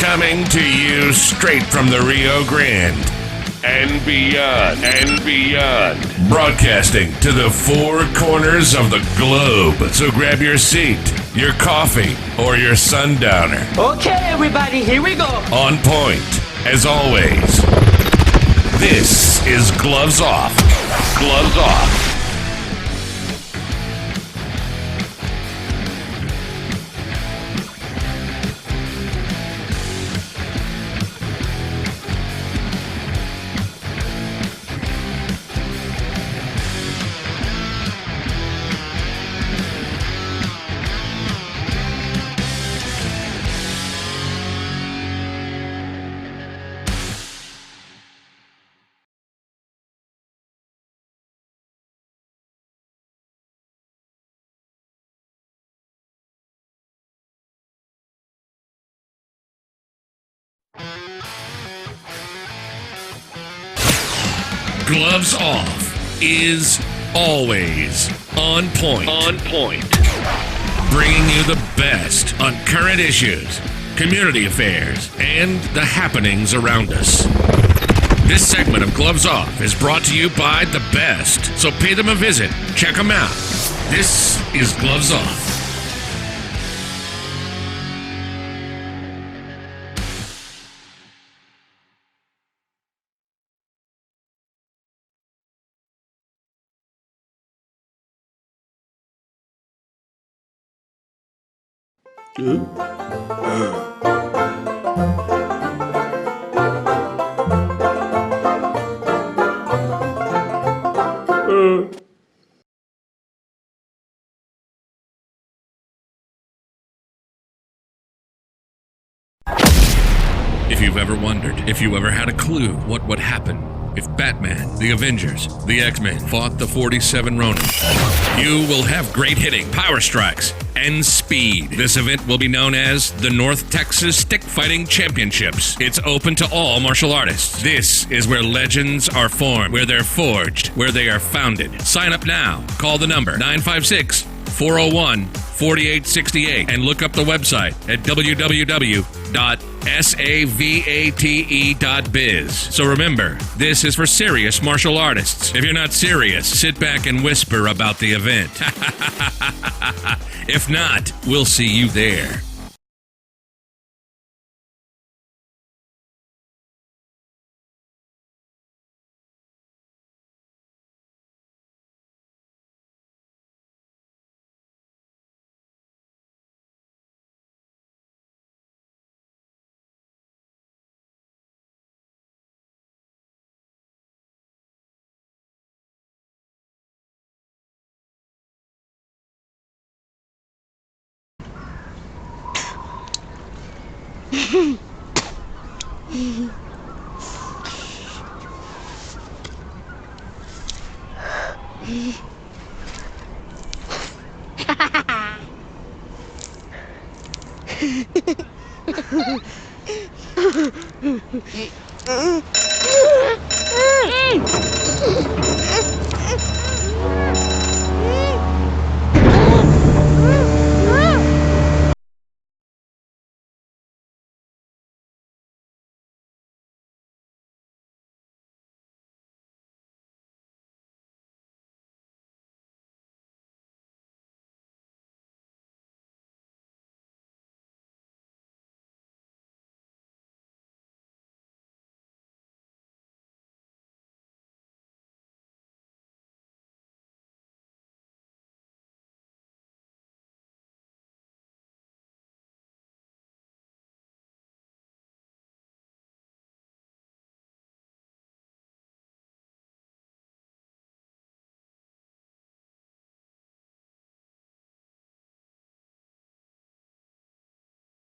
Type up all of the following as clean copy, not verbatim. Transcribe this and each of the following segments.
Coming to you straight from the Rio Grande and beyond, broadcasting to the four corners of the globe. So grab your seat, your coffee, or your sundowner. Okay, everybody, here we go. On point, as always. This is Gloves Off. Gloves Off. Gloves Off is always on point. On point. Bringing you the best on current issues, community affairs, and the happenings around us. This segment of Gloves Off is brought to you by the best, so pay them a visit. Check them out. This is Gloves Off. If you've ever wondered, if you ever had a clue what would happen if Batman, the Avengers, the X-Men fought the 47 Ronin, you will have great hitting, power strikes, and speed. This event will be known as the North Texas Stick Fighting Championships. It's open to all martial artists. This is where legends are formed, where they're forged, where they are founded. Sign up now. Call the number 956-401-4868 and look up the website at www.savate.biz. So remember, this is for serious martial artists. If you're not serious, sit back and whisper about the event. If not, we'll see you there.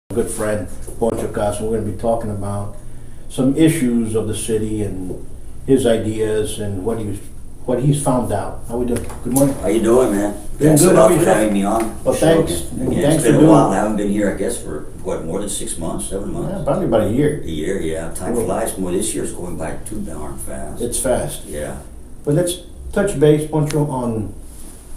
Good friend, Poncho Casso. We're going to be talking about some issues of the city and his ideas and what he's found out. How we doing? Good morning. How you doing, man? Doing Thanks good. a lot for having me on. Well, thanks. Yeah, Thanks it's been for a doing while. it. I haven't been here, I guess, for what, more than 6 months, 7 months? Yeah, probably about a year. A year, yeah. Time Cool. flies. More this year's going by too darn fast. It's fast. Yeah. But let's touch base, Poncho, on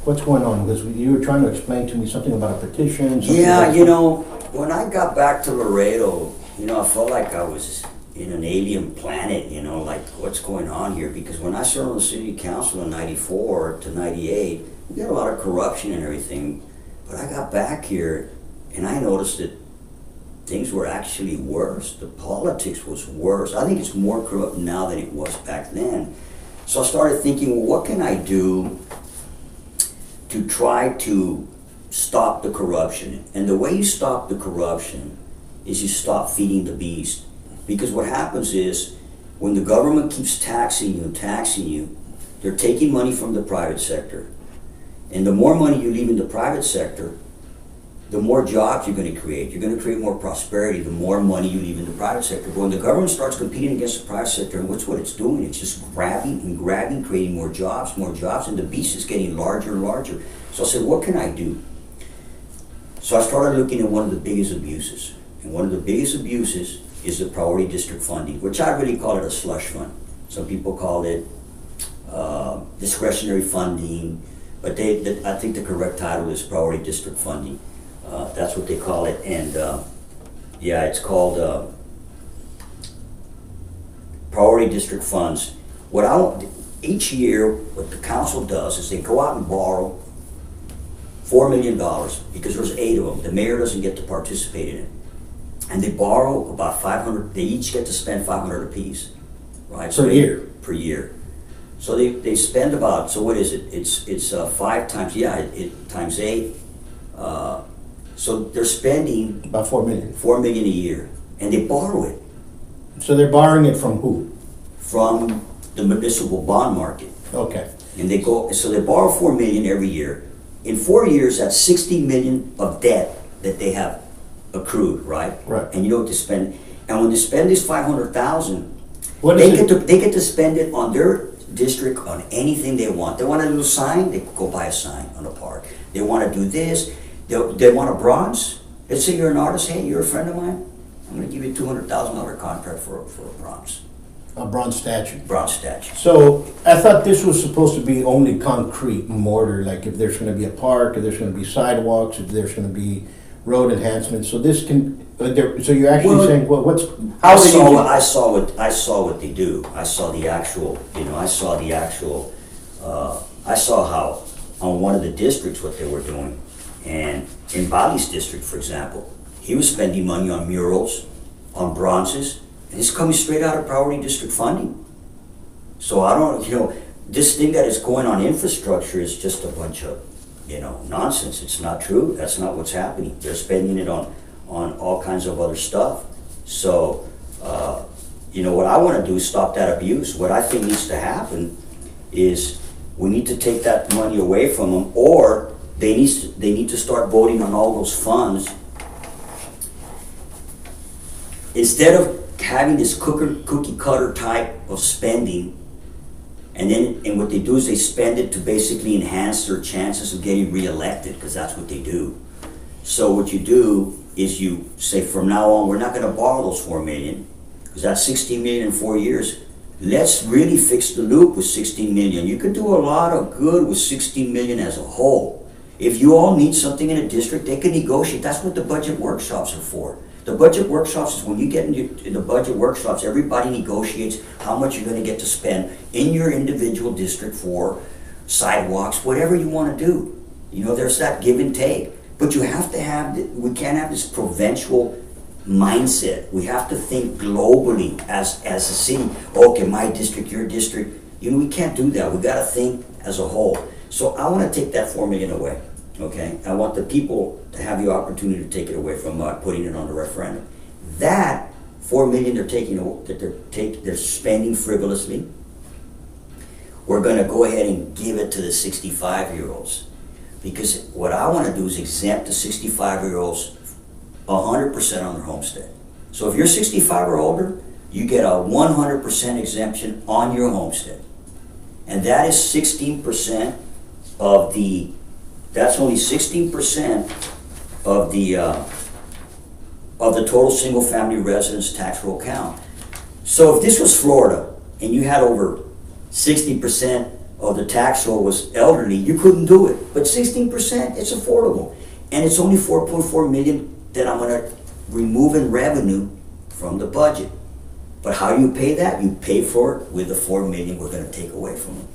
what's going on, because you were trying to explain to me something about a petition. Yeah, you know, when I got back to Laredo I felt like I was in an alien planet, like what's going on here? Because when I served on the city council in 94 to 98, we got a lot of corruption and everything. But I got back here and I noticed that things were actually worse. The politics was worse. I think it's more corrupt now than it was back then. So I started thinking, well, what can I do to try to stop the corruption? And the way you stop the corruption is you stop feeding the beast. Because what happens is, when the government keeps taxing you, they're taking money from the private sector. And the more money you leave in the private sector, the more jobs you're going to create. You're going to create more prosperity, the more money you leave in the private sector. But when the government starts competing against the private sector, and what's what it's doing? It's just grabbing and grabbing, creating more jobs, and the beast is getting larger and larger. So I said, what can I do? So I started looking at one of the biggest abuses. And one of the biggest abuses is the priority district funding, which I really call it a slush fund. Some people call it discretionary funding, but I think the correct title is priority district funding. That's what they call it, and yeah, it's called priority district funds. Each year, what the council does is they go out and borrow $4 million, because there's 8 of them. The mayor doesn't get to participate in it. And they borrow about 500, they each get to spend 500 apiece, right? Per year? Per year. So they spend about, so what is it? It's 5 times, times 8. So they're spending About 4 million. $4 million a year, and they borrow it So they're borrowing it from who? from the municipal bond market. Okay. And they borrow $4 million every year. In 4 years, that's $60 million of debt that they have accrued, right? Right. And you know what they spend. And when they spend this $500,000, What they is it? get to spend it on their district on anything they want. They want a little sign, they go buy a sign on the park. They want to do this. They want a bronze. Let's say you're an artist. Hey, you're a friend of mine. I'm going to give you a $200,000 contract for a bronze. A bronze statue. Bronze statue. So I thought this was supposed to be only concrete mortar, like if there's going to be a park, if there's going to be sidewalks, if there's going to be road enhancements. So this can. So you're actually saying, well, what's how they use it? I saw what they do. I saw the actual. I saw how on one of the districts what they were doing, and in Bali's district, for example, he was spending money on murals, on bronzes, and it's coming straight out of priority district funding. So I don't, this thing that is going on infrastructure is just a bunch of, nonsense. It's not true. That's not what's happening. They're spending it on all kinds of other stuff. So, what I want to do is stop that abuse. What I think needs to happen is we need to take that money away from them, or they need to start voting on all those funds. Instead of having this cookie cutter type of spending, and what they do is they spend it to basically enhance their chances of getting reelected, because that's what they do. So what you do is you say, from now on, we're not going to borrow those $4 million, because that's $16 million in 4 years. Let's really fix the loop with $16 million. You could do a lot of good with $16 million as a whole. If you all need something in a district, they can negotiate. That's what the budget workshops are for. The budget workshops is when you get into the budget workshops, everybody negotiates how much you're going to get to spend in your individual district for sidewalks, whatever you want to do. There's that give and take. But you have to have, we can't have this provincial mindset. We have to think globally as a city. Okay, my district, your district. We can't do that. We got to think as a whole. So I want to take that $4 million away. Okay, I want the people to have the opportunity to take it away from putting it on the referendum. That $4 million they're spending frivolously, we're going to go ahead and give it to the 65-year-olds, because what I want to do is exempt the 65-year-olds 100% on their homestead. So if you're 65 or older, you get a 100% exemption on your homestead, and that is 16% of the. That's only 16% of the total single-family residence tax roll count. So if this was Florida and you had over 60% of the tax roll was elderly, you couldn't do it. But 16%, it's affordable, and it's only $4.4 million that I'm going to remove in revenue from the budget. But how do you pay that? You pay for it with the $4 million we're gonna take away from them.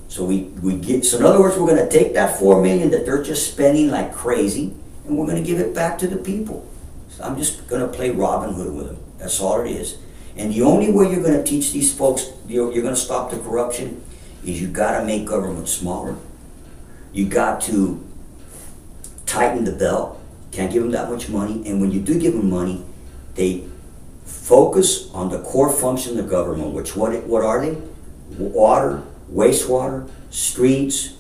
So so in other words, we're gonna take that $4 million that they're just spending like crazy, and we're gonna give it back to the people. So I'm just gonna play Robin Hood with them. That's all it is. And the only way you're gonna teach these folks, you're gonna stop the corruption, is you gotta make government smaller. You got to tighten the belt. Can't give them that much money. And when you do give them money, they focus on the core function of government, which what are they? Water, wastewater, streets,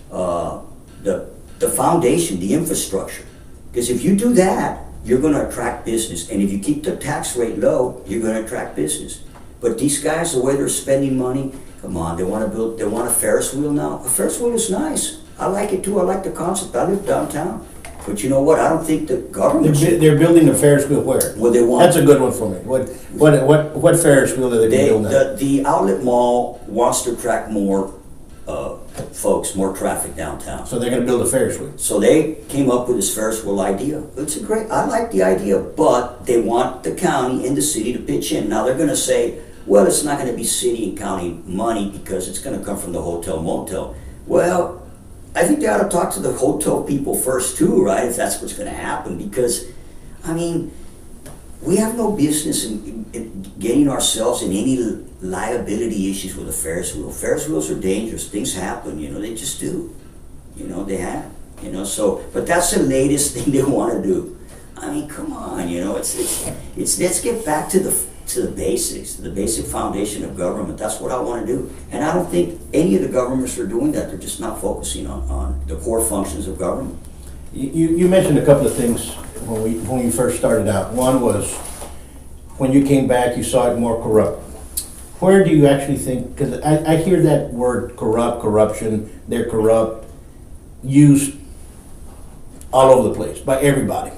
the foundation, the infrastructure. Because if you do that, you're going to attract business. And if you keep the tax rate low, you're going to attract business. But these guys, the way they're spending money, come on, they want a Ferris wheel now. A Ferris wheel is nice. I like it too. I like the concept. I live downtown. But you know what? I don't think the government. They're building a Ferris wheel where? Well, they want. That's a good one for me. What Ferris wheel are they building? The outlet mall wants to attract more folks, more traffic downtown. So they're going to build a Ferris wheel. So they came up with this Ferris wheel idea. I like the idea, but they want the county and the city to pitch in. Now they're going to say, well, it's not going to be city and county money because it's going to come from the hotel motel. Well, I think they ought to talk to the hotel people first too, right? If that's what's going to happen, because, I mean, we have no business in getting ourselves in any liability issues with a Ferris wheel. Ferris wheels are dangerous. Things happen, they just do. They have, so, but that's the latest thing they want to do. I mean, come on, it's let's get back to the basics, the basic foundation of government. That's what I want to do. And I don't think any of the governments are doing that. They're just not focusing on the core functions of government. You mentioned a couple of things when you first started out. One was when you came back, you saw it more corrupt. Where do you actually think, because I hear that word corruption, they're corrupt, used all over the place by everybody.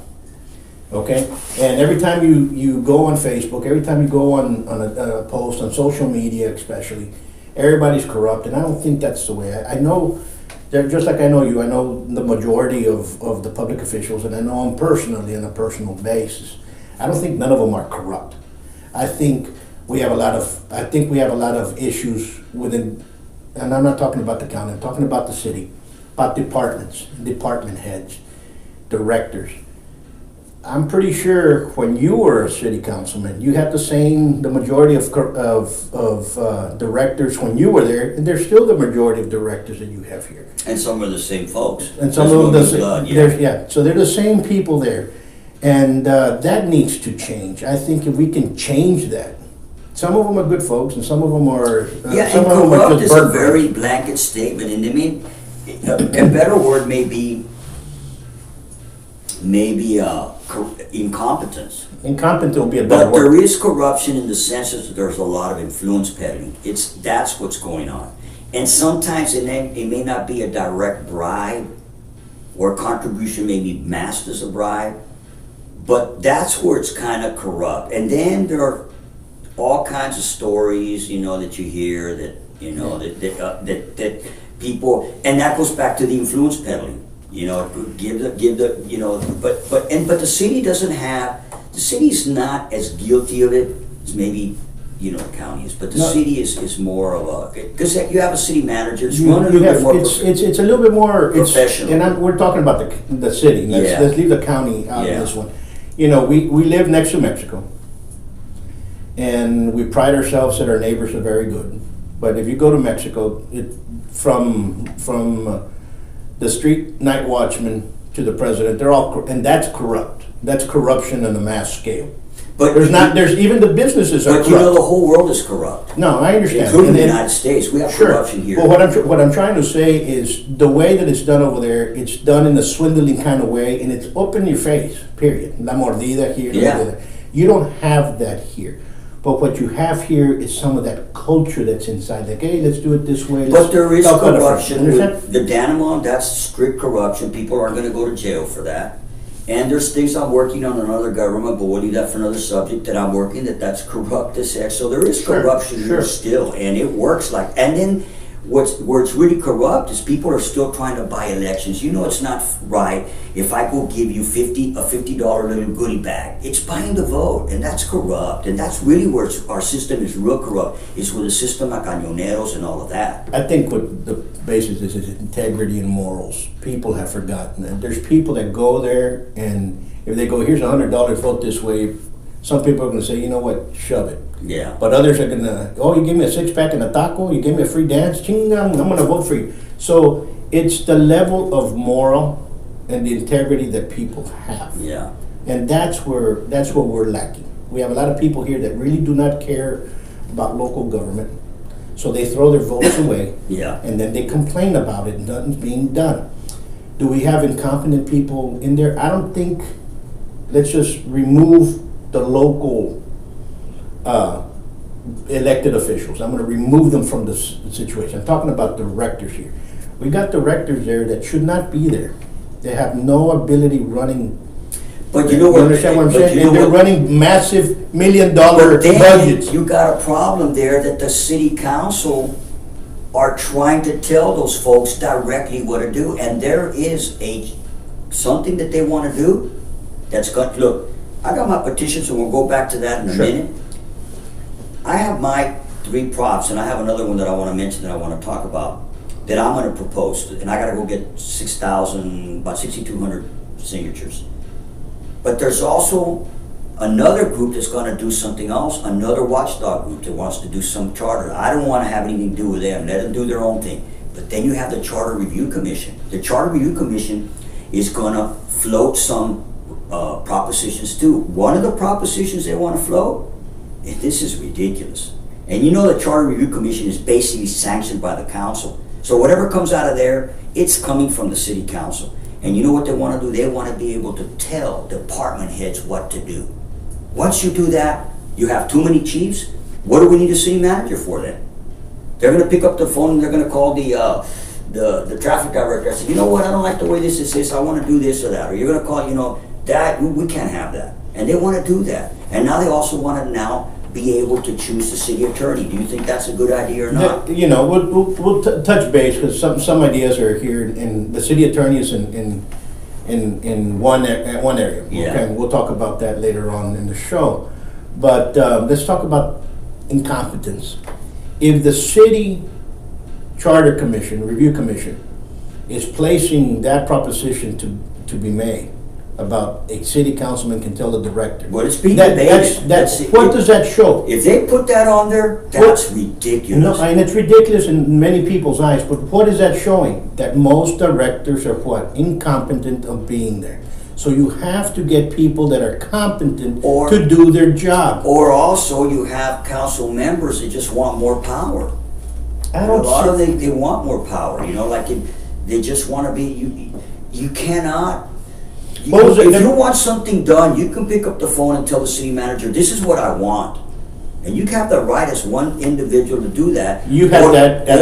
Okay, and every time you go on Facebook, every time you go on a post on social media, especially, everybody's corrupt, and I don't think that's the way. I know, just like I know you, I know the majority of the public officials, and I know them personally on a personal basis. I don't think none of them are corrupt. I think we have a lot of issues within, and I'm not talking about the county. I'm talking about the city, about departments, department heads, directors. I'm pretty sure when you were a city councilman, you had the majority of directors when you were there, and they're still the majority of directors that you have here. And some are the same folks. And some of them, so they're the same people there, and that needs to change. I think if we can change that, some of them are good folks, and some of them are. And corrupt is a very blanket statement, and I mean, a better word may be incompetence. Incompetent will be a better word. But there is corruption in the sense that there's a lot of influence peddling. That's what's going on. And sometimes it may not be a direct bribe, or contribution may be masked as a bribe, but that's where it's kind of corrupt. And then there are all kinds of stories, that you hear that people, and that goes back to the influence peddling. But the city doesn't have. The city's not as guilty of it as maybe the county is. But the city is more of a, because you have a city manager. It's a little bit more professional. And we're talking about the city. Let's leave the county out of this one. We live next to Mexico, and we pride ourselves that our neighbors are very good. But if you go to Mexico, from the street night watchman to the president, they're all, and that's corrupt. That's corruption on a mass scale. But there's even the businesses are corrupt. But the whole world is corrupt. No, I understand. Including the United States, we have corruption here. Well, what I'm trying to say is the way that it's done over there, it's done in a swindling kind of way, and it's up in your face, period. La mordida here, mordida. You don't have that here. But what you have here is some of that culture that's inside. Like, hey, let's do it this way. But there is corruption. The Danamon, that's strict corruption. People aren't going to go to jail for that. And there's things I'm working on another government, but we'll leave that for another subject that I'm working, that's corrupt as heck. So there is corruption here still, and it works and then where it's really corrupt is people are still trying to buy elections. You know, it's not right if I go give you a $50 little goodie bag. It's buying the vote, and that's corrupt. And that's really where our system is real corrupt, is with the system of cañoneros and all of that. I think what the basis is integrity and morals. People have forgotten that. There's people that go there, and if they go, here's $100, vote this way, some people are going to say, you know what, shove it. Yeah. But others are going to, oh, you gave me a six-pack and a taco, you gave me a free dance, I'm going to vote for you. So it's the level of moral and the integrity that people have. Yeah. And that's where we're lacking. We have a lot of people here that really do not care about local government. So they throw their votes away. Yeah. And then they complain about it and nothing's being done. Do we have incompetent people in there? I don't think, let's just remove the local elected officials. I'm going to remove them from the situation. I'm talking about directors here. We got directors there that should not be there. They have no ability running. But you know what? You understand what I'm saying? And they're running massive $1 million But then budgets. you got a problem there that the city council are trying to tell those folks directly what to do, and there is something that they want to do that's got, look, I got my petitions, and we'll go back to that in a minute. I have my 3 props, and I have another one that I want to mention that I want to talk about that I'm going to propose, and I got to go get about 6,200 signatures. But there's also another group that's going to do something else, another watchdog group that wants to do some charter. I don't want to have anything to do with them. Let them do their own thing. But then you have the Charter Review Commission. The Charter Review Commission is going to float some propositions too. One of the propositions they want to float, and this is ridiculous. And you know the Charter Review Commission is basically sanctioned by the council. So whatever comes out of there, it's coming from the city council. And you know what they want to do? They want to be able to tell department heads what to do. Once you do that, you have too many chiefs. What do we need a city manager for then? They're going to pick up the phone and they're going to call the traffic director. I said, you know what? I don't like the way this is. I want to do this or that. Or you're going to call, that we can't have that. And they want to do that. And now they also want to now be able to choose the city attorney. Do you think that's a good idea or not? We'll touch base because some ideas are here, and the city attorney is in one area. Yeah. Okay, we'll talk about that later on in the show. But let's talk about incompetence. If the city charter commission, review commission, is placing that proposition to be made about a city councilman can tell the director. Well, it's being debated. What does that show? If they put that on there, that's ridiculous. No, and it's ridiculous in many people's eyes, but what is that showing? That most directors are what? Incompetent of being there. So you have to get people that are competent to do their job. Or also you have council members that just want more power. I don't A lot of them, they want more power, they just want to be, you cannot. If you want something done, you can pick up the phone and tell the city manager, this is what I want. And you have the right as one individual to do that. You have that as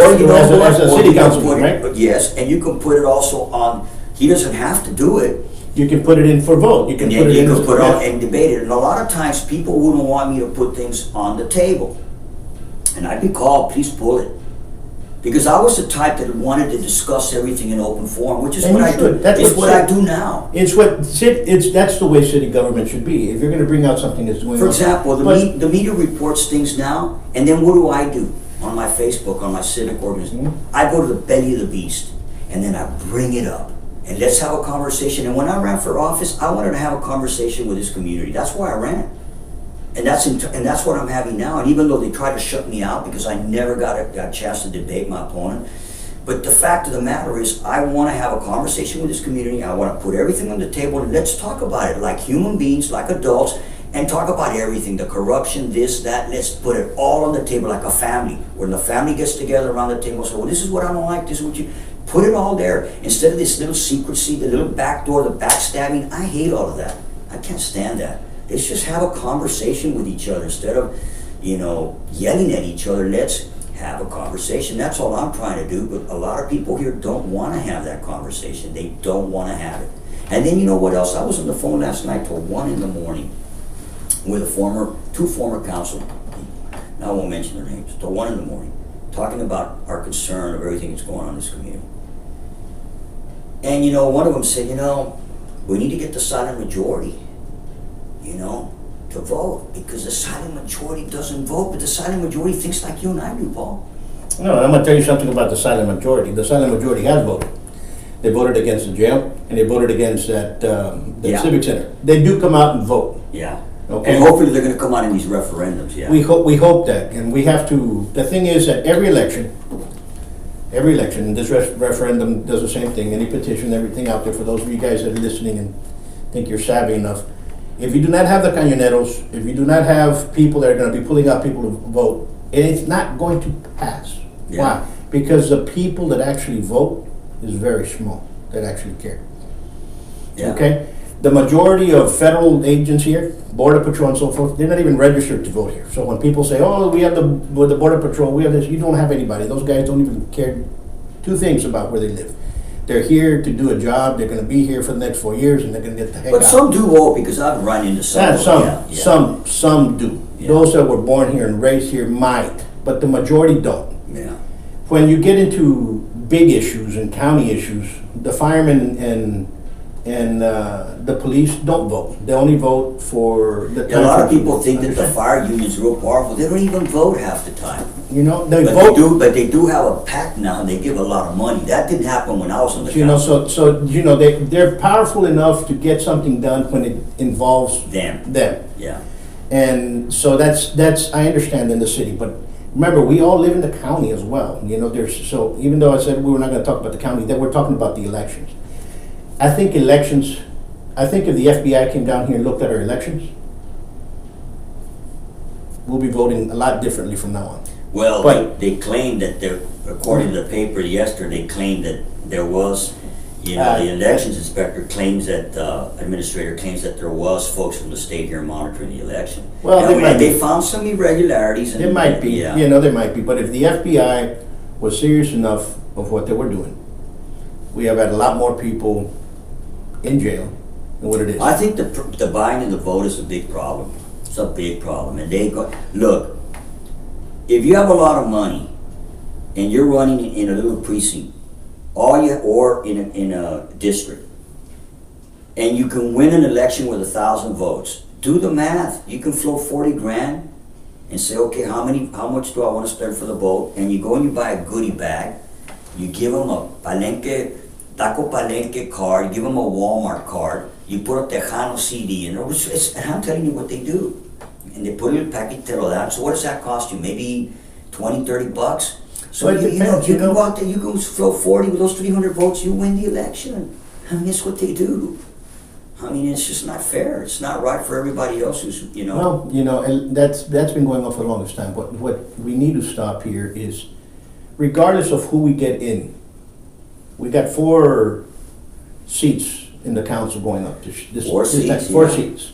a city councilman, right? Yes, and you can put it also on, he doesn't have to do it. You can put it in for vote. You can put it and debate it. And a lot of times people wouldn't want me to put things on the table. And I'd be called, please pull it. Because I was the type that wanted to discuss everything in open forum, which is what I do. It's what I do now. That's the way city government should be. If you're going to bring out something that's going on. For example, the media reports things now, and then what do I do on my Facebook, on my civic organization? Mm-hmm. I go to the belly of the beast, and then I bring it up, and let's have a conversation. And when I ran for office, I wanted to have a conversation with this community. That's why I ran. And that's what I'm having now. And even though they tried to shut me out because I never got a chance to debate my opponent, but the fact of the matter is I want to have a conversation with this community. I want to put everything on the table and let's talk about it like human beings, like adults, and talk about everything, the corruption, this, that. Let's put it all on the table like a family. When the family gets together around the table, so, well, this is what I don't like, this is what you... Put it all there instead of this little secrecy, the little backdoor, the backstabbing. I hate all of that. I can't stand that. Let's just have a conversation with each other instead of, yelling at each other. Let's have a conversation. That's all I'm trying to do. But a lot of people here don't want to have that conversation. They don't want to have it. And then you know what else? I was on the phone last night till 1 in the morning with two former council people. Now I won't mention their names. Till 1 in the morning. talking about our concern of everything that's going on in this community. And, one of them said, we need to get the silent majority, to vote, because the silent majority doesn't vote, but the silent majority thinks like you and I do, Paul. No, I'm gonna tell you something about the silent majority. The silent majority has voted. They voted against the jail, and they voted against that, the Yeah. Civic Center. They do come out and vote. Yeah. Okay. And hopefully they're gonna come out in these referendums, yeah. We hope that, and we have to, the thing is that every election, and this referendum does the same thing, any petition, everything out there, for those of you guys that are listening and think you're savvy enough, if you do not have the cañoneros, if you do not have people that are gonna be pulling out people to vote, it's not going to pass. Yeah. Why? Because the people that actually vote is very small, that actually care. Yeah. Okay? The majority of federal agents here, Border Patrol and so forth, they're not even registered to vote here. So when people say, oh, we have the Border Patrol, we have this, you don't have anybody. Those guys don't even care two things about where they live. They're here to do a job, they're gonna be here for the next 4 years, and they're gonna get the heck out. But some do vote, because I've run into some. Yeah, of them, some do. Yeah. Those that were born here and raised here might, but the majority don't. Yeah. When you get into big issues and county issues, the firemen and the police don't vote. They only vote for the. A lot of people think that the fire union's real powerful. They don't even vote half the time. They But vote. they do have a pact now, and they give a lot of money. That didn't happen when I was on the council. They're powerful enough to get something done when it involves Them. them. Yeah. And so that's I understand in the city, but remember, we all live in the county as well. So even though I said we were not going to talk about the county, that we're talking about the elections. I think if the FBI came down here and looked at our elections, we'll be voting a lot differently from now on. Well, But- they claimed that according to the paper yesterday, they claimed that there was, the elections inspector claims that, administrator claims that there was folks from the state here monitoring the election. Well, And they might they be. found some irregularities. There might be, Yeah. there might be, but if the FBI was serious enough of what they were doing, we have had a lot more people in jail than what it is. I think the buying of the vote is a big problem. It's a big problem. And look, if you have a lot of money and you're running in a little precinct, or in a district, and you can win an election with 1,000 votes, do the math. You can float 40 grand and say, okay, how much do I want to spend for the vote? And you go and you buy a goodie bag. You give them a Taco Palenque card, you give them a Walmart card, you put a Tejano CD in, and I'm telling you what they do. And they put it in a paquetero down. So what does that cost you? Maybe 20, 30 bucks? So Well, it depends, you can go out there, you can float 40 with those 300 votes, you win the election. I mean, that's what they do. I mean, it's just not fair. It's not right for everybody else who's, Well, and that's been going on for the longest time. But what we need to stop here is, regardless of who we get in, we got 4 seats in the council going up. Four seats, Four yeah. seats.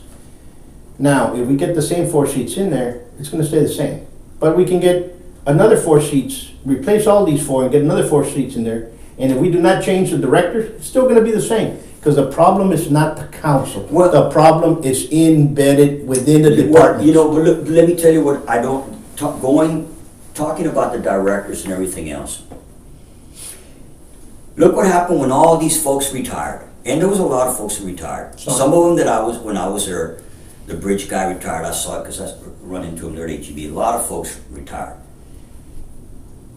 Now, if we get the same 4 seats in there, it's going to stay the same. But we can get another 4 seats, replace all these 4, and get another 4 seats in there. And if we do not change the director, it's still going to be the same. Because the problem is not the council. Well- the problem is embedded within the department. But let me tell you what I don't, talking about the directors and everything else. Look what happened when all these folks retired. And there was a lot of folks who retired. Some of them when I was there, the bridge guy retired. I saw it because I run into him there at HEB. A lot of folks retired.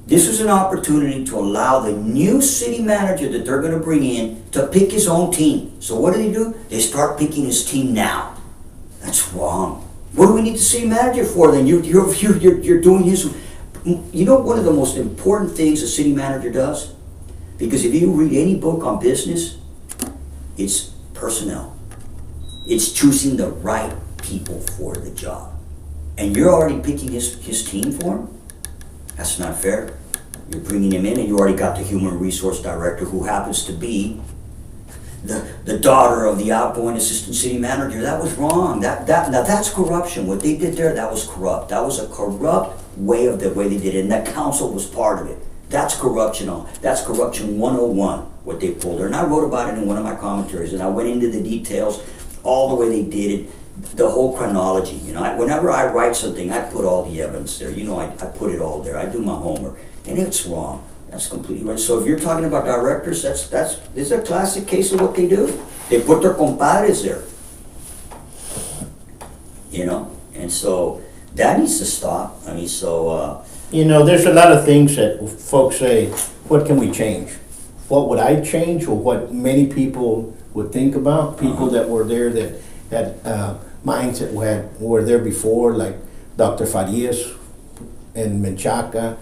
This was an opportunity to allow the new city manager that they're going to bring in to pick his own team. So what do? They start picking his team now. That's wrong. What do we need the city manager for then? You're doing his. One of the most important things a city manager does? Because if you read any book on business, it's personnel. It's choosing the right people for the job. And you're already picking his team for him? That's not fair. You're bringing him in and you already got the human resource director who happens to be the daughter of the outgoing assistant city manager. That was wrong. Now that's corruption. What they did there, that was corrupt. That was a corrupt way of the way they did it, and that council was part of it. That's corruption. That's corruption 101, what they pulled there. And I wrote about it in one of my commentaries, and I went into the details, all the way they did it. the whole chronology, you know, whenever I write something, I put all the evidence there. You know, I put it all there. I do my homework, and it's wrong. That's completely right. So if you're talking about directors, this is a classic case of what they do. They put their compadres there, you know, and so that needs to stop. I mean, so You know, there's a lot of things that folks say, what can we change? What would I change, or what many people would think about? People that were there that had minds that were there before, like Dr. Farias and Menchaca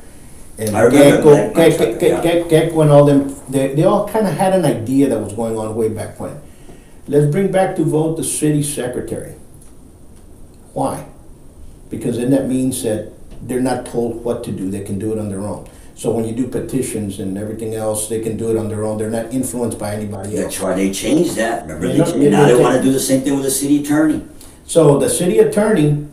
and I remember Gecko and all them. They all kind of had an idea that was going on way back when. Let's bring back to vote the city secretary. Why? Because then that means that they're not told what to do. They can do it on their own. So when you do petitions and everything else, they can do it on their own. They're not influenced by anybody else. that's why they changed that. Remember, Yeah, now they want to do the same thing with the city attorney. So the city attorney,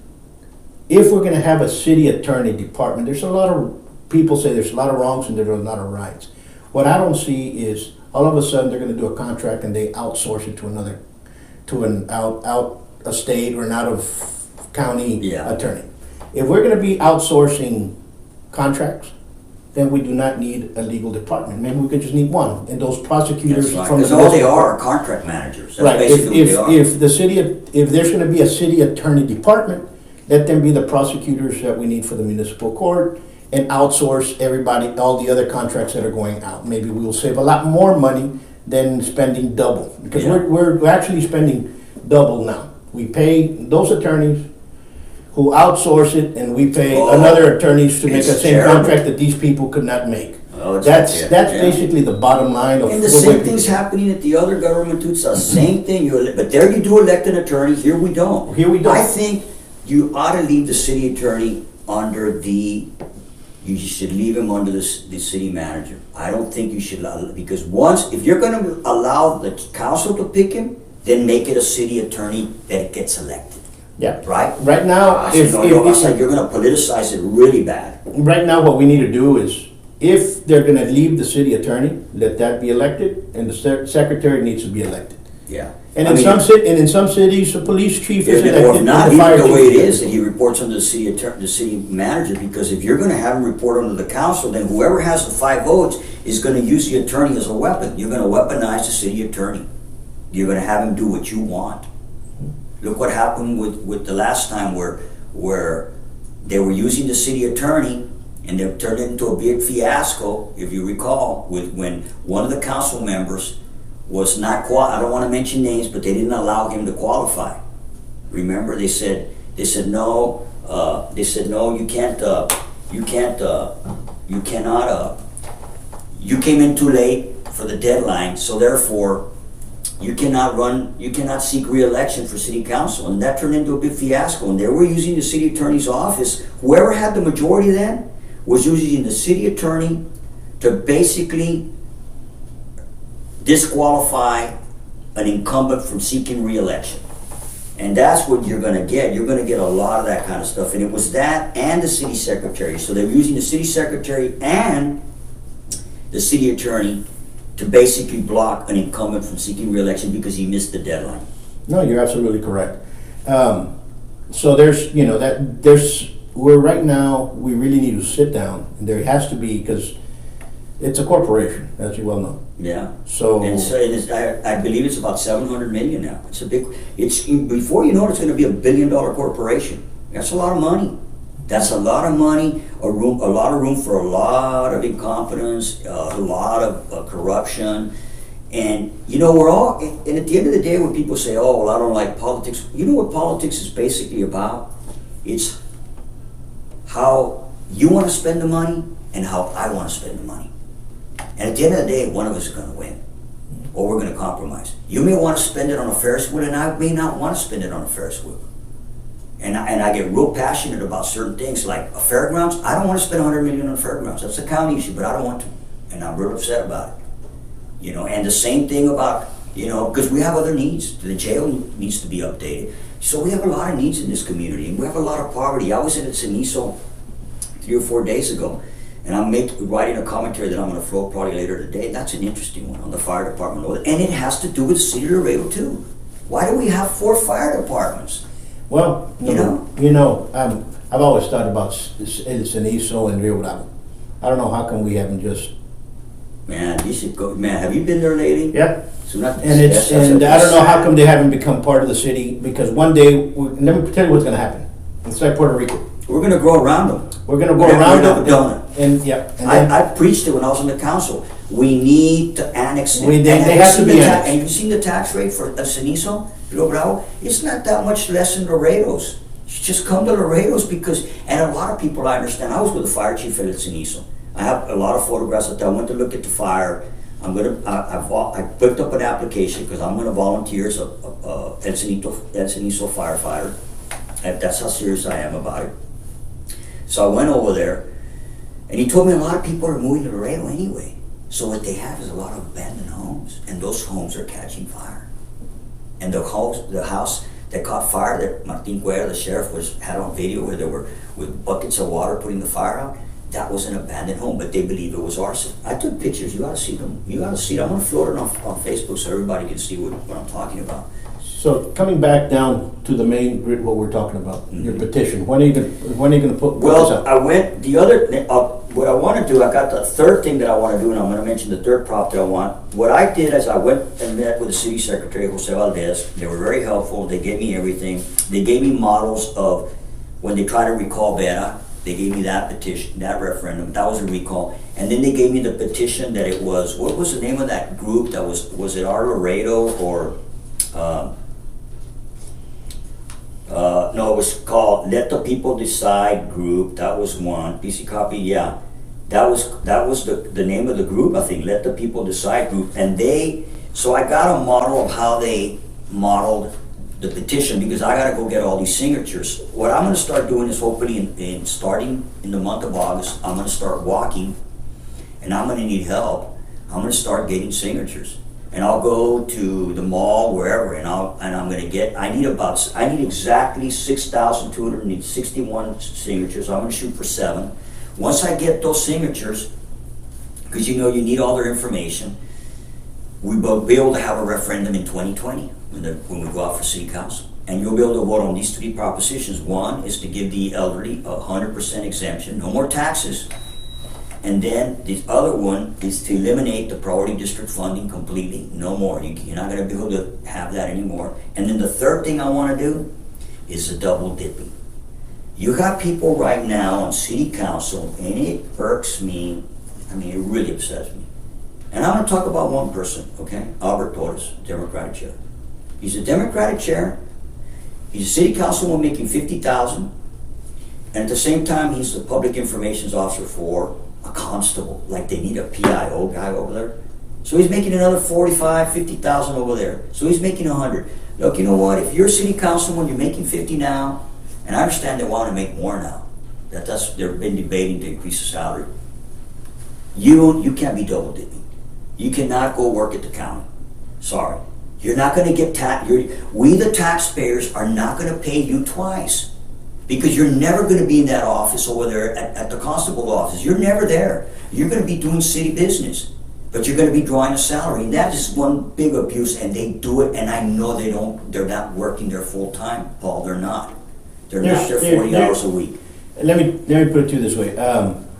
if we're gonna have a city attorney department, there's a lot of, people say there's a lot of wrongs and there's a lot of rights. What I don't see is, all of a sudden, they're gonna do a contract and they outsource it to another, to an out of state or an out of county Yeah. attorney. If we're gonna be outsourcing contracts, then we do not need a legal department. Maybe we could just need one, and those prosecutors That's right. from the. Because all they are contract managers. That's Right, basically what they are. if the city, if there's gonna be a city attorney department, let them be the prosecutors that we need for the municipal court, and outsource everybody, all the other contracts that are going out. Maybe we will save a lot more money than spending double, because Yeah. we're actually spending double now. We pay those attorneys who outsource it, and we pay Oh, another attorneys to make it's the same terrible. contract that these people could not make. Oh, it's That's like that, that's yeah. basically the bottom line of And the the way same people- thing's happening at the other government too. It's the same thing. But there you do elect an attorney. Here we don't. Here we don't. I think you ought to leave the city attorney under the. You should leave him under the city manager. I don't think you should because once if you're going to allow the council to pick him, then make it a city attorney that gets elected. Yeah. Right. Right now, I said, no, I said, you're going to politicize it really bad. right now, what we need to do is, if they're gonna leave the city attorney, let that be elected, and the secretary needs to be elected. Yeah. And I mean, in some cities, the police chief is Or elected, if and not, the leave fire it the way it chief is, that he reports under the city attorney, the city manager, because if you're gonna have him report under the council, then whoever has the 5 votes is gonna use the attorney as a weapon. You're gonna weaponize the city attorney. You're gonna have him do what you want. Look what happened with the last time where they were using the city attorney, and they turned it into a big fiasco, if you recall, when one of the council members was not I don't want to mention names, but they didn't allow him to qualify. Remember, they said no, you can't, you cannot, you came in too late for the deadline, so therefore you cannot seek re-election for city council. And that turned into a big fiasco, and they were using the city attorney's office. Whoever had the majority then was using the city attorney to basically disqualify an incumbent from seeking re-election. And that's what you're gonna get. You're gonna get a lot of that kind of stuff. And it was that and the city secretary. So they were using the city secretary and the city attorney to basically block an incumbent from seeking re-election because he missed the deadline. No, you're absolutely correct. So we're right now, we really need to sit down, and there has to be, because it's a corporation, as you well know. Yeah. So, I believe it's about 700 million now. Before you know it, it's going to be $1 billion corporation. That's a lot of money. That's a lot of money, a lot of room for a lot of incompetence, a lot of corruption. And, you know, and at the end of the day, when people say, oh, well, I don't like politics, you know what politics is basically about? It's how you want to spend the money and how I want to spend the money. And at the end of the day, one of us is going to win, or we're going to compromise. You may want to spend it on a Ferris wheel, and I may not want to spend it on a Ferris wheel. And I get real passionate about certain things, like a fairgrounds. I don't want to spend $100 million on fairgrounds. That's a county issue, but I don't want to, and I'm real upset about it. You know, and the same thing about, you know, because we have other needs. The jail needs to be updated. So we have a lot of needs in this community, and we have a lot of poverty. I was in Cenizo 3 or 4 days ago, and I'm writing a commentary that I'm going to float probably later today. That's an interesting one on the fire department, and it has to do with the city of Laredo too. Why do we have 4 fire departments? Well, You know? I've always thought about El Cenizo and Rio Bravo. I don't know how come we haven't just. Man, you should go. Man, have you been there lately? Yeah. So not, And I don't know how come they haven't become part of the city, because one day, let me tell you what's gonna happen. It's like Puerto Rico. We're gonna go around them. We're gonna go We're around gonna it, donut. and yeah. And then, I preached it when I was on the council. We need to annex it. They And have to you seen be the annexed. And have you seen the tax rate for El Cenizo, Rio Bravo? It's not that much less than Laredo's. You just come to Laredo's because, and a lot of people, I understand, I was with the fire chief at El Cenizo. I have a lot of photographs that I went to look at the fire. I picked up an application because I'm gonna volunteer as a El Cenizo firefighter. And that's how serious I am about it. So I went over there, and he told me a lot of people are moving to Laredo anyway. So what they have is a lot of abandoned homes, and those homes are catching fire. And the house that caught fire that Martin Cuellar, the sheriff, had on video where they were with buckets of water putting the fire out, that was an abandoned home, but they believe it was arson. I took pictures. You ought to see them. You ought to see them. I'm going to float it on Facebook so everybody can see what I'm talking about. so coming back down to the main grid, what we're talking about, your petition. When are you gonna put this Well, up? I went, what I want to do, I got the third thing that I want to do, and I'm going to mention the third prop that I want. What I did is I went and met with the city secretary, Jose Valdez. They were very helpful. They gave me everything. They gave me models of when they try to recall Vera. They gave me that petition, that referendum. That was a recall. And then they gave me the petition that it was, what was the name of that group that was it Our Laredo or, no, it was called Let the People Decide Group. That was one. PC copy, yeah. That was the name of the group, I think, Let the People Decide Group. And so I got a model of how they modeled the petition, because I gotta go get all these signatures. What I'm gonna start doing is hopefully starting in the month of August, I'm gonna start walking, and I'm gonna need help. I'm gonna start getting signatures. And I'll go to the mall, wherever, and I'm gonna get, I need exactly 6,261 signatures. I'm gonna shoot for 7. Once I get those signatures, because you need all their information, we will be able to have a referendum in 2020 when we go out for city council. And you'll be able to vote on these 3 propositions. One is to give the elderly 100% exemption, no more taxes. And then the other one is to eliminate the priority district funding completely. No more. You're not going to be able to have that anymore. And then the third thing I want to do is the double dipping. You got people right now on city council, and it irks me. I mean, it really upsets me. And I'm going to talk about one person, okay? Albert Torres, Democratic chair. He's a Democratic chair. He's a city councilman making $50,000, and at the same time, he's the public information officer for a constable. Like they need a PIO guy over there. So he's making another 45, 50,000 over there. So he's making 100. Look, you know what? If you're a city councilman, you're making 50 now, and I understand they want to make more now. They've been debating to increase the salary. You can't be double dipping. You cannot go work at the county. Sorry. You're not going to get we the taxpayers are not going to pay you twice, because you're never going to be in that office over there at the constable office. You're never there. You're going to be doing city business, but you're going to be drawing a salary. And that is one big abuse, and they do it, and I know they're not working there full time, Paul. They're not. They're not there 40 hours a week. Let me put it to you this way.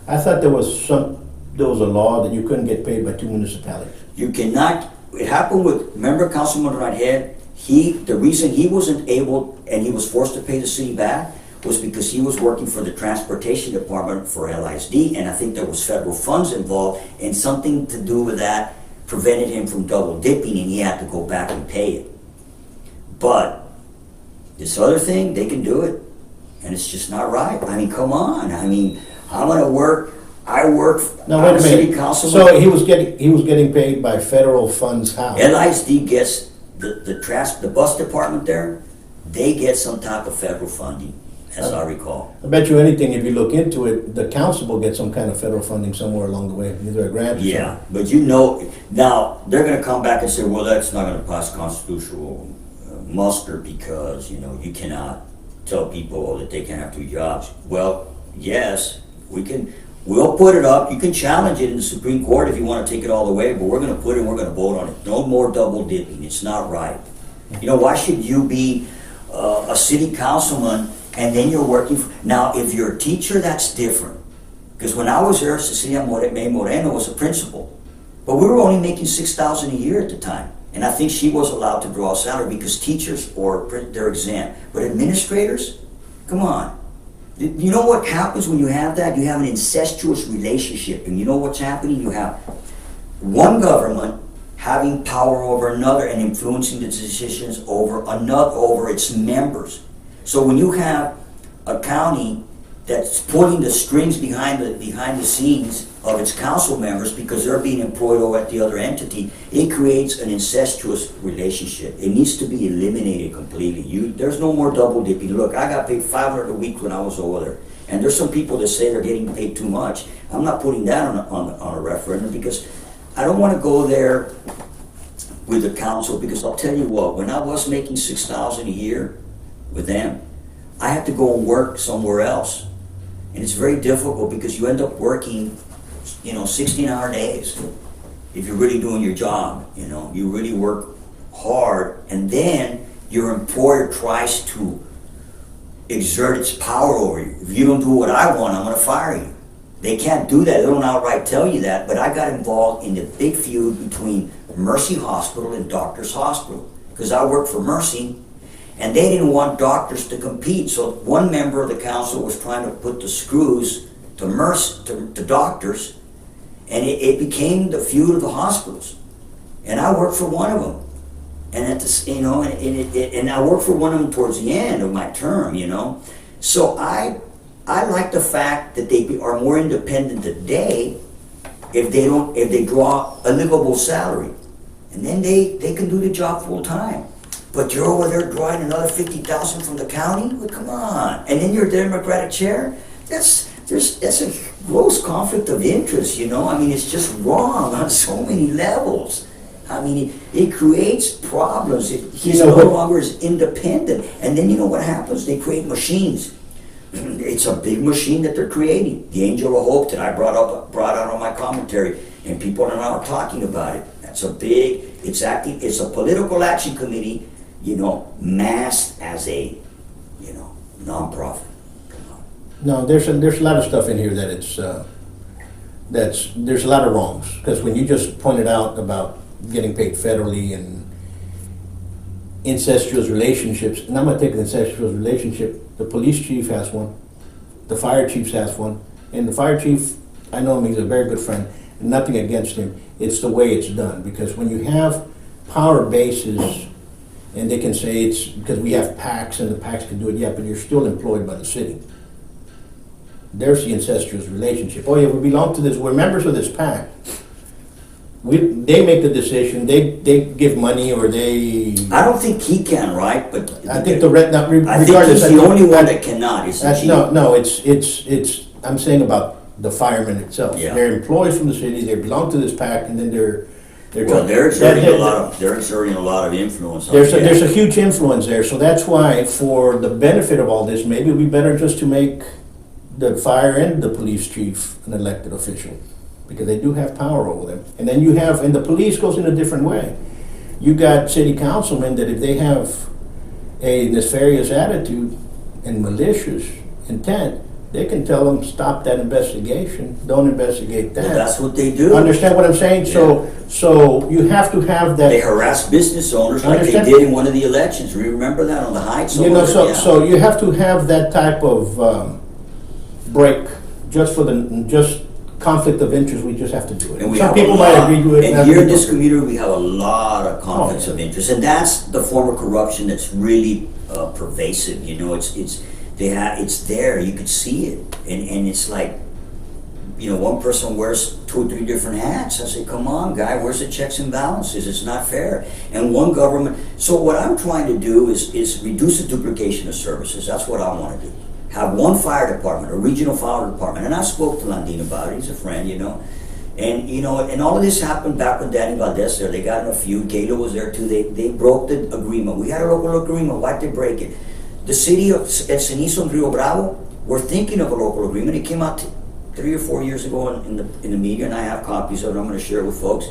I thought there was a law that you couldn't get paid by 2 municipalities. You cannot. It happened with, remember Councilman Redhead? The reason he wasn't able, and he was forced to pay the city back, was because he was working for the transportation department for LISD, and I think there was federal funds involved, and something to do with that prevented him from double dipping, and he had to go back and pay it. But this other thing, they can do it, and it's just not right. I mean, come on. I mean, I'm gonna work. I work. No, wait a city minute. councilman. So he was getting paid by federal funds. How? LISD gets the bus department there. They get some type of federal funding, as I recall. I bet you anything, if you look into it, the council will get some kind of federal funding somewhere along the way, either a grant or Yeah, something. but now they're going to come back and say, well, that's not going to pass constitutional muster because you cannot tell people that they can't have 2 jobs. Well, yes, we'll put it up. You can challenge it in the Supreme Court if you want to take it all the way, but we're going to put it and we're going to vote on it. No more double dipping. It's not right. You know, why should you be a city councilman and then you're working for, now if you're a teacher, that's different. Because when I was there, Cecilia May Moreno was a principal. But we were only making $6,000 a year at the time. And I think she was allowed to draw a salary because teachers, they're exempt. But administrators, come on. You know what happens when you have that? You have an incestuous relationship. And you know what's happening? You have one government having power over another and influencing the decisions over another, over its members. So when you have a county that's pulling the strings behind the scenes of its council members because they're being employed over at the other entity, it creates an incestuous relationship. It needs to be eliminated completely. There's no more double dipping. Look, I got paid $500 a week when I was over there. And there's some people that say they're getting paid too much. I'm not putting that on a referendum because I don't want to go there with the council, because I'll tell you what, when I was making $6,000 a year with them, I had to go and work somewhere else. And it's very difficult because you end up working, 16-hour days. If you're really doing your job, you really work hard, and then your employer tries to exert its power over you. If you don't do what I want, I'm gonna fire you. They can't do that. They don't outright tell you that, but I got involved in the big feud between Mercy Hospital and Doctors Hospital, because I worked for Mercy, and they didn't want doctors to compete. So one member of the council was trying to put the screws to to doctors, and it became the feud of the hospitals. And I worked for one of them, and at the, and I worked for one of them towards the end of my term. So I like the fact that they are more independent today if they draw a livable salary, and then they can do the job full time. But you're over there drawing another $50,000 from the county? Well, come on. And then you're Democratic chair? That's a gross conflict of interest, it's just wrong on so many levels. It creates problems. He's no longer as independent. And then you know what happens? They create machines. It's a big machine that they're creating. The Angel of Hope that I brought out on my commentary, and people are now talking about it. That's it's a political action committee, masked as a, nonprofit. No, there's a lot of stuff in here that there's a lot of wrongs, because when you just pointed out about getting paid federally and incestuous relationships, and I'm going to take an incestuous relationship. The police chief has one, the fire chief has one, and the fire chief, I know him, he's a very good friend, nothing against him. It's the way it's done, because when you have power bases, and they can say it's because we have PACs and the PACs can do it, yeah, but you're still employed by the city. There's the incestuous relationship. Oh yeah, we belong to this, we're members of this PAC. They make the decision, they give money, or they... I don't think he can, right? But I think regardless... I think he's the only one that cannot, isn't he? No, it's I'm saying about the firemen itself. Yeah. They're employees from the city, they belong to this PAC, and then they're exerting a lot of influence. There's a huge influence there, so that's why, for the benefit of all this, maybe it would be better just to make the fire and the police chief an elected official, because they do have power over them. And then and the police goes in a different way. You got city councilmen that if they have a nefarious attitude and malicious intent, they can tell them, stop that investigation, don't investigate that. Well, that's what they do. Understand what I'm saying? Yeah. So you have to have that. They harass business owners like they did in one of the elections. Remember that on the Heights? So you have to have that type of break just conflict of interest. We just have to do it. And some people might agree to it. And here in this community, we have a lot of conflicts of interest, and that's the form of corruption that's really pervasive. It's there. You could see it, and it's like, one person wears 2 or 3 different hats. I say, come on, guy, where's the checks and balances? It's not fair. And one government. So what I'm trying to do is reduce the duplication of services. That's what I want to do. Have one fire department, a regional fire department. And I spoke to Landine about it. He's a friend, And, and all of this happened back when Danny Valdez there. They got in a feud. Kayla was there too. They broke the agreement. We had a local agreement. Why'd they break it? The city of El Cenizo and Rio Bravo were thinking of a local agreement. It came out 3 or 4 years ago in the media, and I have copies of it. I'm going to share it with folks.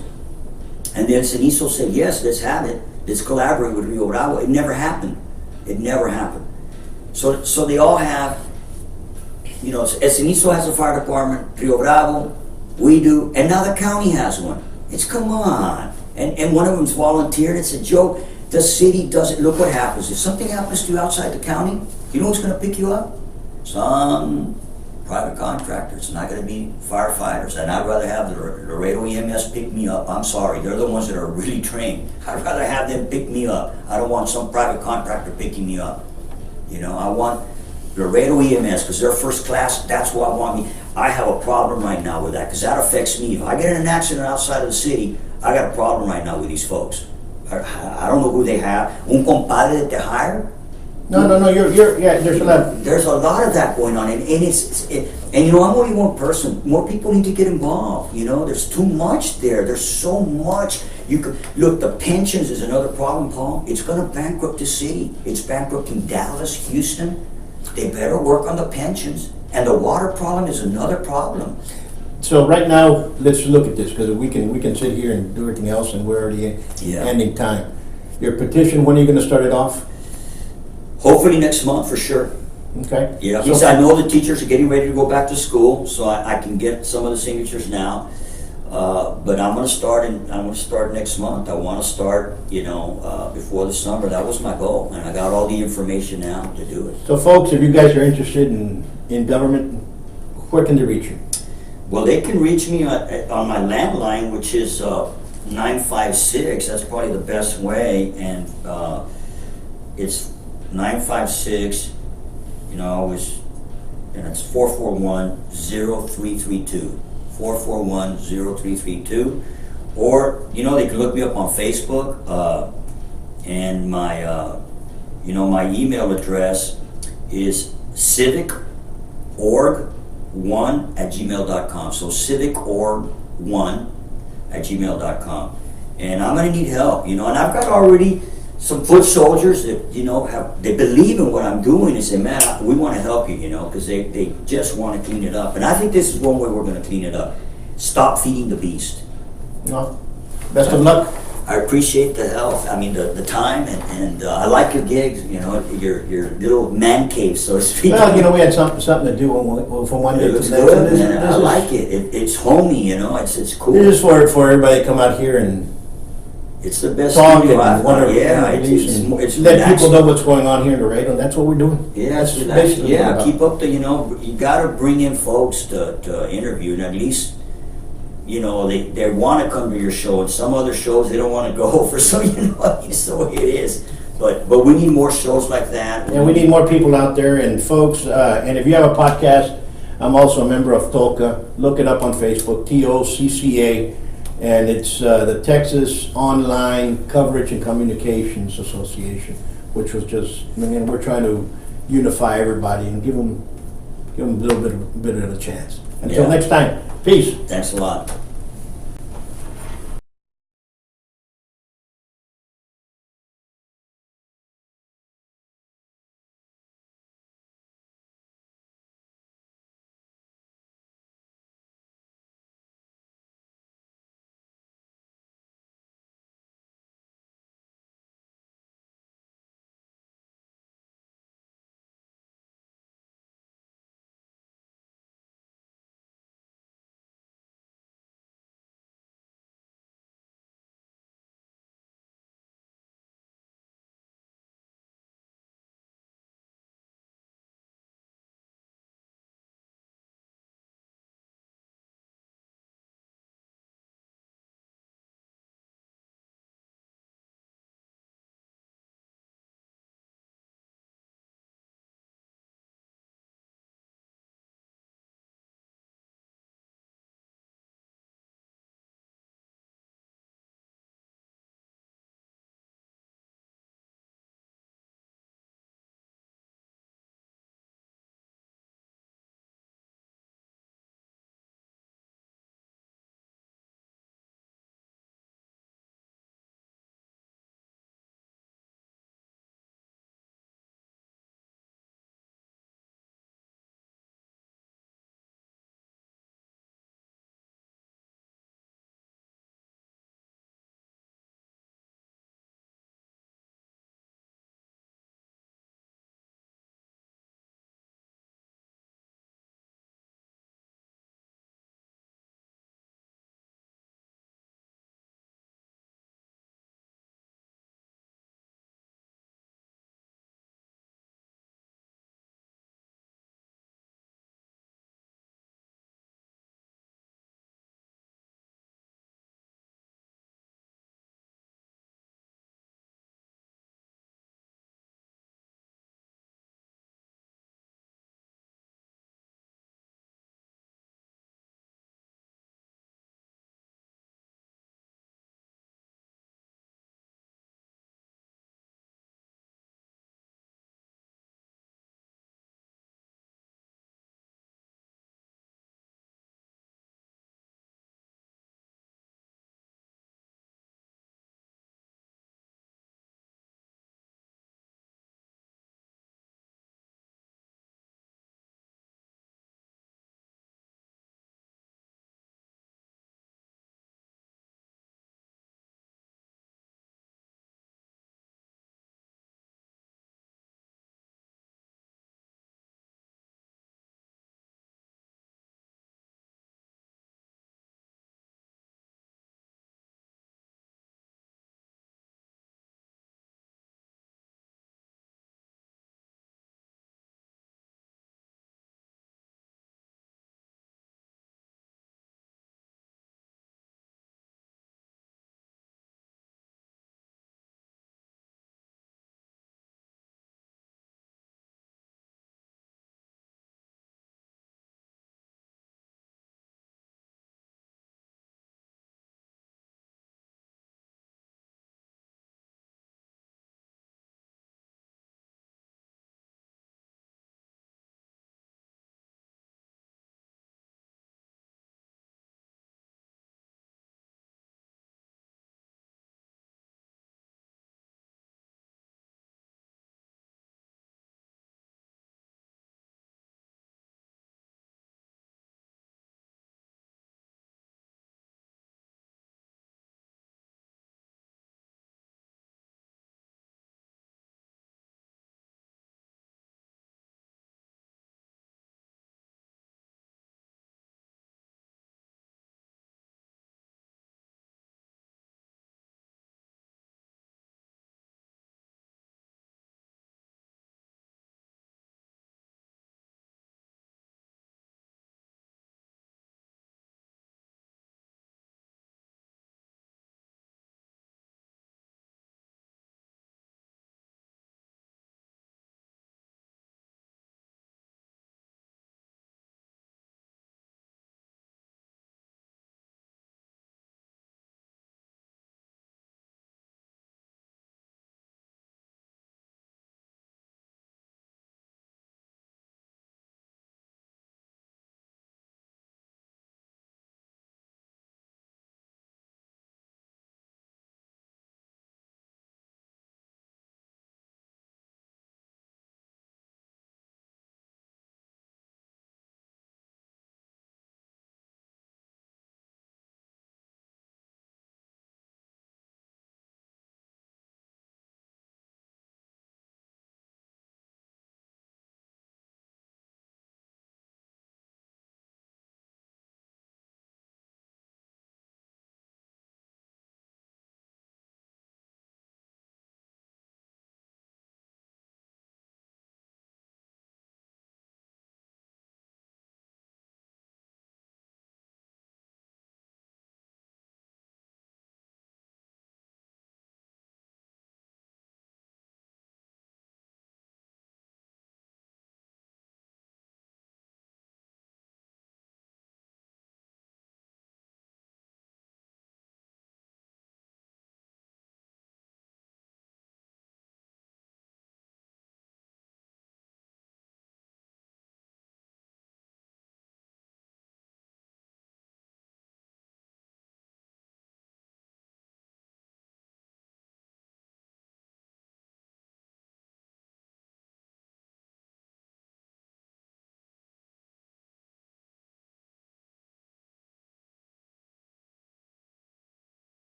And then Cenizo said, yes, let's have it. let's collaborate with Rio Bravo. It never happened. It never happened. So they all have, you know, Encinizo has a fire department, Rio Bravo, we do, and now the county has one. It's, come on. And one of them's volunteered. It's a joke. The city doesn't, look what happens. If something happens to you outside the county, you know who's going to pick you up? Some private contractor. It's not going to be firefighters. And I'd rather have the Laredo EMS pick me up. I'm sorry. They're the ones that are really trained. I'd rather have them pick me up. I don't want some private contractor picking me up. You know, I want Laredo EMS because they're first class. That's what I want me. I have a problem right now with that because that affects me. If I get in an accident outside of the city, I got a problem right now with these folks. I don't know who they have. Un compadre that they hire? No, yeah, there's a lot. There's a lot of that going on, and you know, I'm only one person. More people need to get involved. You know, there's too much there. There's so much. You could look. The pensions is another problem, Paul. It's going to bankrupt the city. It's bankrupting Dallas, Houston. They better work on the pensions. And the water problem is another problem. So right now, let's look at this because we can sit here and do everything else, and we're already ending time. Your petition. When are you going to start it off? Hopefully next month for sure. Okay. Yeah, because I know the teachers are getting ready to go back to school, so I can get some of the signatures now. But I'm going to start next month. I want to start, you know, before the summer. That was my goal, and I got all the information now to do it. So, folks, if you guys are interested in government, where can they reach you? Well, they can reach me on my landline, which is 956. That's probably the best way, and it's 956. You know, and it's 441-0332. 441-0332. Or, you know, they can look me up on Facebook, and my, you know, my email address is civicorg1@gmail.com. So civicorg1@gmail.com. And I'm going to need help, you know, and I've got already some foot soldiers that, you know, they believe in what I'm doing and say, man, we want to help you, you know, because they just want to clean it up. And I think this is one way we're going to clean it up. Stop feeding the beast. No. Best of luck. I appreciate the help. I mean, the time, and I like your gigs. You know, your little man cave, so to speak. Well, you know, we had something to do from one day It to looks the next. good, man. I like it. It's homey, you know. It's cool. This is for everybody to come out here and It's the best talk studio I've and whatever. Yeah, it's let relaxing. people know what's going on here in Laredo. And that's what we're doing. Yeah, it's That's relaxing. basically what Yeah, it's keep about. up the, you know, you got to bring in folks to interview, and at least, you know, they want to come to your show, and some other shows they don't want to go for, so, you know, it's the way it is. But we need more shows like that. And we need more people out there. And folks, and if you have a podcast, I'm also a member of TOCA. Look it up on Facebook, TOCCA. And it's the Texas Online Coverage and Communications Association, which was just, I mean, we're trying to unify everybody and give them a little bit of a chance. Until next time, peace. Thanks a lot.